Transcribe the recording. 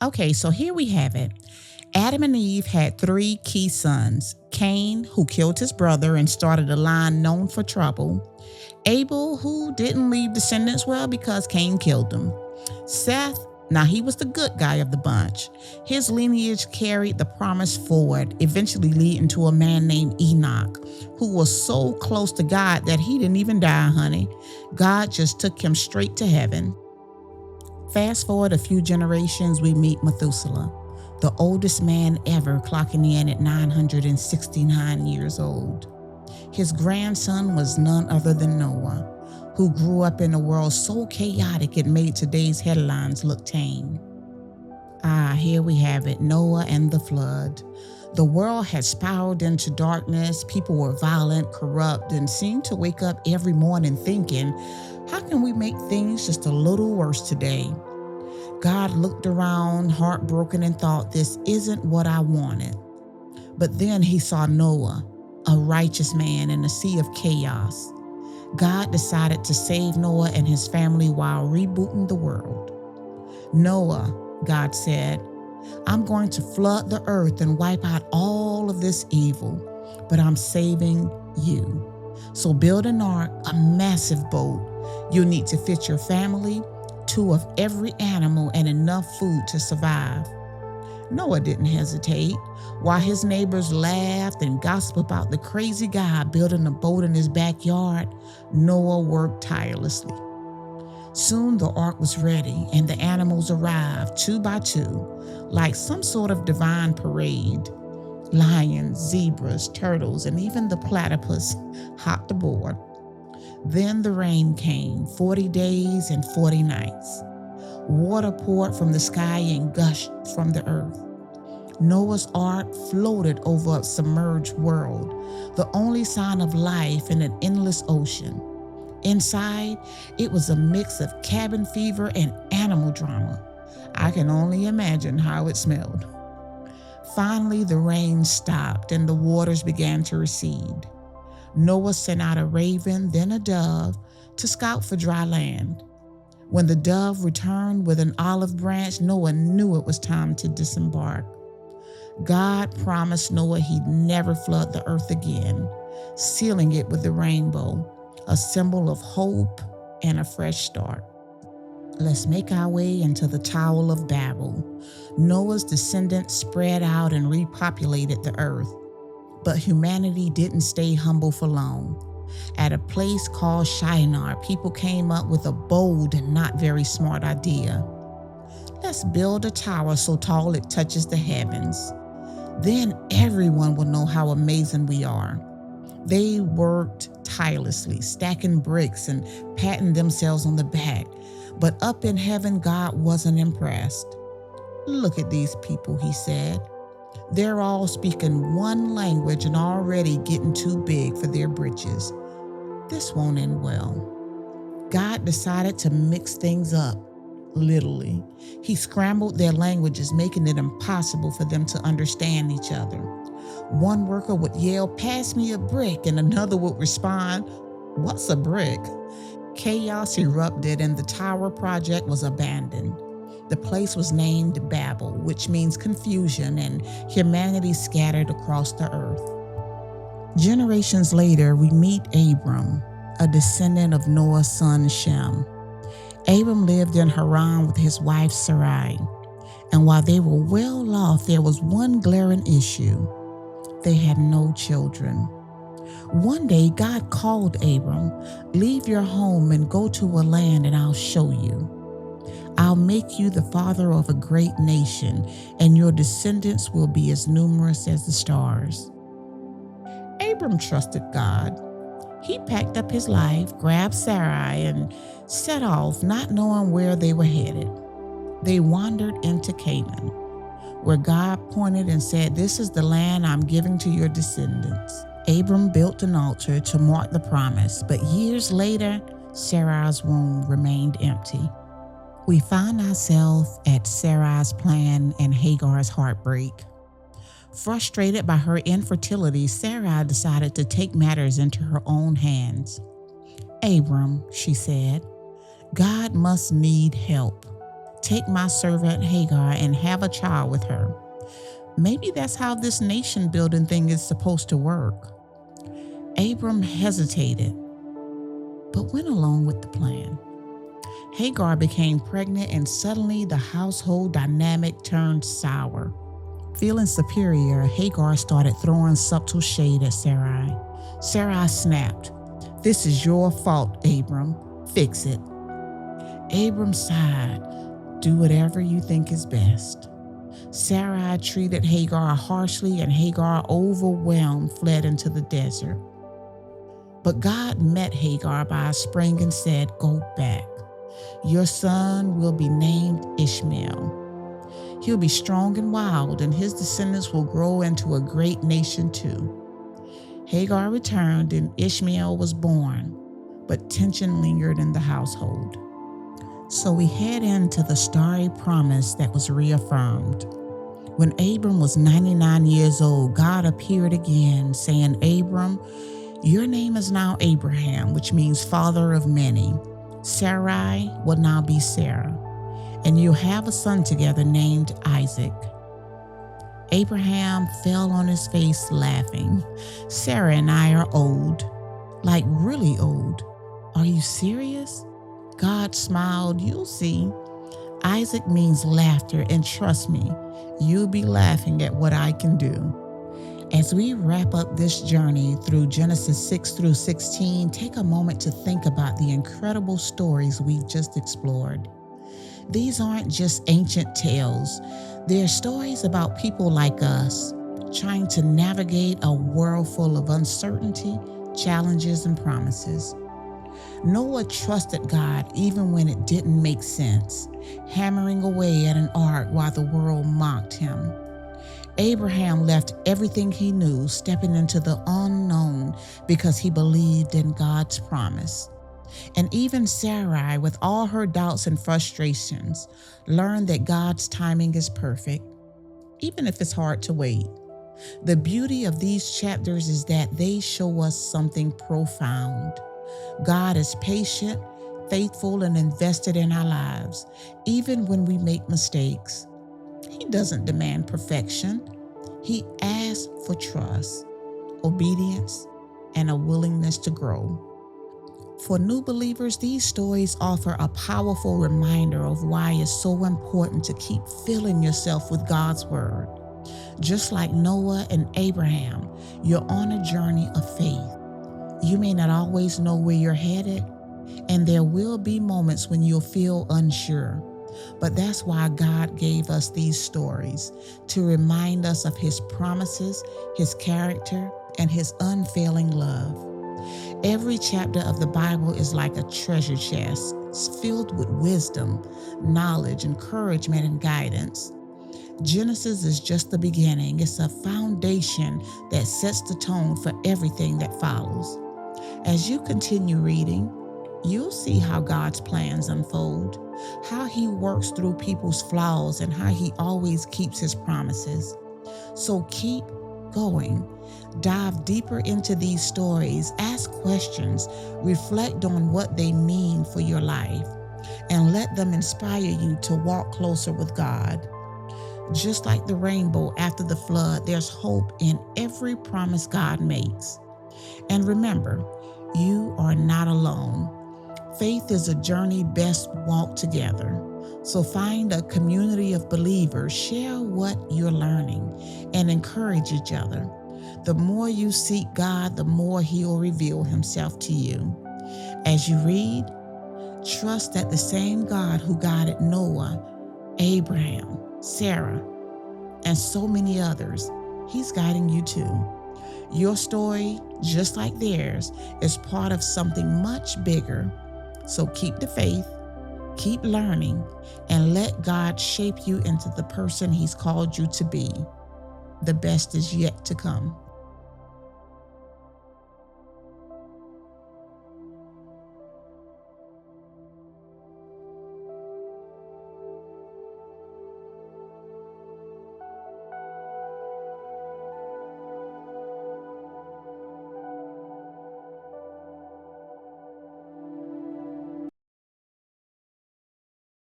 Okay, so here we have it. Adam and Eve had three key sons: Cain, who killed his brother and started a line known for trouble; Abel, who didn't leave descendants well because Cain killed him; Seth, now he was the good guy of the bunch. His lineage carried the promise forward, eventually leading to a man named Enoch, who was so close to God that he didn't even die, honey. God just took him straight to heaven. Fast forward a few generations, we meet Methuselah, the oldest man ever, clocking in at 969 years old. His grandson was none other than Noah, who grew up in a world so chaotic it made today's headlines look tame. Here we have it, Noah and the flood. The world had spiraled into darkness. People were violent, corrupt, and seemed to wake up every morning thinking, how can we make things just a little worse today? God looked around, heartbroken, and thought, this isn't what I wanted. But then he saw Noah, a righteous man in a sea of chaos. God decided to save Noah and his family while rebooting the world. Noah, God said, I'm going to flood the earth and wipe out all of this evil, but I'm saving you. So build an ark, a massive boat. You'll need to fit your family, 2 of every animal, and enough food to survive. Noah didn't hesitate. While his neighbors laughed and gossiped about the crazy guy building a boat in his backyard, Noah worked tirelessly. Soon the ark was ready and the animals arrived 2 by 2, like some sort of divine parade. Lions, zebras, turtles, and even the platypus hopped aboard. Then the rain came, 40 days and 40 nights. Water poured from the sky and gushed from the earth. Noah's ark floated over a submerged world, the only sign of life in an endless ocean. Inside, it was a mix of cabin fever and animal drama. I can only imagine how it smelled. Finally, the rain stopped and the waters began to recede. Noah sent out a raven, then a dove, to scout for dry land. When the dove returned with an olive branch, Noah knew it was time to disembark. God promised Noah he'd never flood the earth again, sealing it with the rainbow, a symbol of hope and a fresh start. Let's make our way into the Tower of Babel. Noah's descendants spread out and repopulated the earth. But humanity didn't stay humble for long. At a place called Shinar, people came up with a bold and not very smart idea. Let's build a tower so tall it touches the heavens. Then everyone will know how amazing we are. They worked tirelessly, stacking bricks and patting themselves on the back. But up in heaven, God wasn't impressed. Look at these people, he said. They're all speaking one language and already getting too big for their britches. This won't end well. God decided to mix things up, literally. He scrambled their languages, making it impossible for them to understand each other. One worker would yell, "Pass me a brick," and another would respond, "What's a brick?" Chaos erupted and the tower project was abandoned. The place was named Babel, which means confusion, and humanity scattered across the earth. Generations later, we meet Abram, a descendant of Noah's son Shem. Abram lived in Haran with his wife Sarai, and while they were well off, there was one glaring issue. They had no children. One day, God called Abram, "Leave your home and go to a land and I'll show you. I'll make you the father of a great nation, and your descendants will be as numerous as the stars." Abram trusted God. He packed up his life, grabbed Sarai, and set off, not knowing where they were headed. They wandered into Canaan, where God pointed and said, "This is the land I'm giving to your descendants." Abram built an altar to mark the promise, but years later, Sarai's womb remained empty. We find ourselves at Sarai's plan and Hagar's heartbreak. Frustrated by her infertility, Sarai decided to take matters into her own hands. "Abram," she said, "God must need help. Take my servant Hagar and have a child with her. Maybe that's how this nation building thing is supposed to work. Abram hesitated, but went along with the plan. Hagar became pregnant, and suddenly the household dynamic turned sour. Feeling superior, Hagar started throwing subtle shade at Sarai. Sarai snapped, "This is your fault, Abram. Fix it." Abram sighed, "Do whatever you think is best." Sarai treated Hagar harshly, and Hagar, overwhelmed, fled into the desert. But God met Hagar by a spring and said, "Go back. Your son will be named Ishmael. He'll be strong and wild, and his descendants will grow into a great nation too." Hagar returned, and Ishmael was born, but tension lingered in the household. So we head into the starry promise that was reaffirmed. When Abram was 99 years old, God appeared again, saying, "Abram, your name is now Abraham, which means father of many. Sarai will now be Sarah, and you'll have a son together named Isaac." Abraham fell on his face laughing. "Sarah and I are old, like really old. Are you serious?" God smiled. "You'll see. Isaac means laughter, and trust me, you'll be laughing at what I can do." As we wrap up this journey through Genesis 6 through 16, take a moment to think about the incredible stories we've just explored. These aren't just ancient tales. They're stories about people like us, trying to navigate a world full of uncertainty, challenges, and promises. Noah trusted God even when it didn't make sense, hammering away at an ark while the world mocked him. Abraham left everything he knew, stepping into the unknown because he believed in God's promise. And even Sarai, with all her doubts and frustrations, learned that God's timing is perfect, even if it's hard to wait. The beauty of these chapters is that they show us something profound. God is patient, faithful, and invested in our lives, even when we make mistakes. He doesn't demand perfection. He asks for trust, obedience, and a willingness to grow. For new believers, these stories offer a powerful reminder of why it's so important to keep filling yourself with God's Word. Just like Noah and Abraham, you're on a journey of faith. You may not always know where you're headed, and there will be moments when you'll feel unsure. But that's why God gave us these stories, to remind us of His promises, His character, and His unfailing love. Every chapter of the Bible is like a treasure chest. It's filled with wisdom, knowledge, encouragement, and guidance. Genesis is just the beginning. It's a foundation that sets the tone for everything that follows. As you continue reading, you'll see how God's plans unfold, how He works through people's flaws, and how He always keeps His promises. So keep going. Dive deeper into these stories, ask questions, reflect on what they mean for your life, and let them inspire you to walk closer with God. Just like the rainbow after the flood, there's hope in every promise God makes. And remember, you are not alone. Faith is a journey best walked together. So find a community of believers, share what you're learning, and encourage each other. The more you seek God, the more He'll reveal Himself to you. As you read, trust that the same God who guided Noah, Abraham, Sarah, and so many others, He's guiding you too. Your story, just like theirs, is part of something much bigger. So keep the faith, keep learning, and let God shape you into the person He's called you to be. The best is yet to come.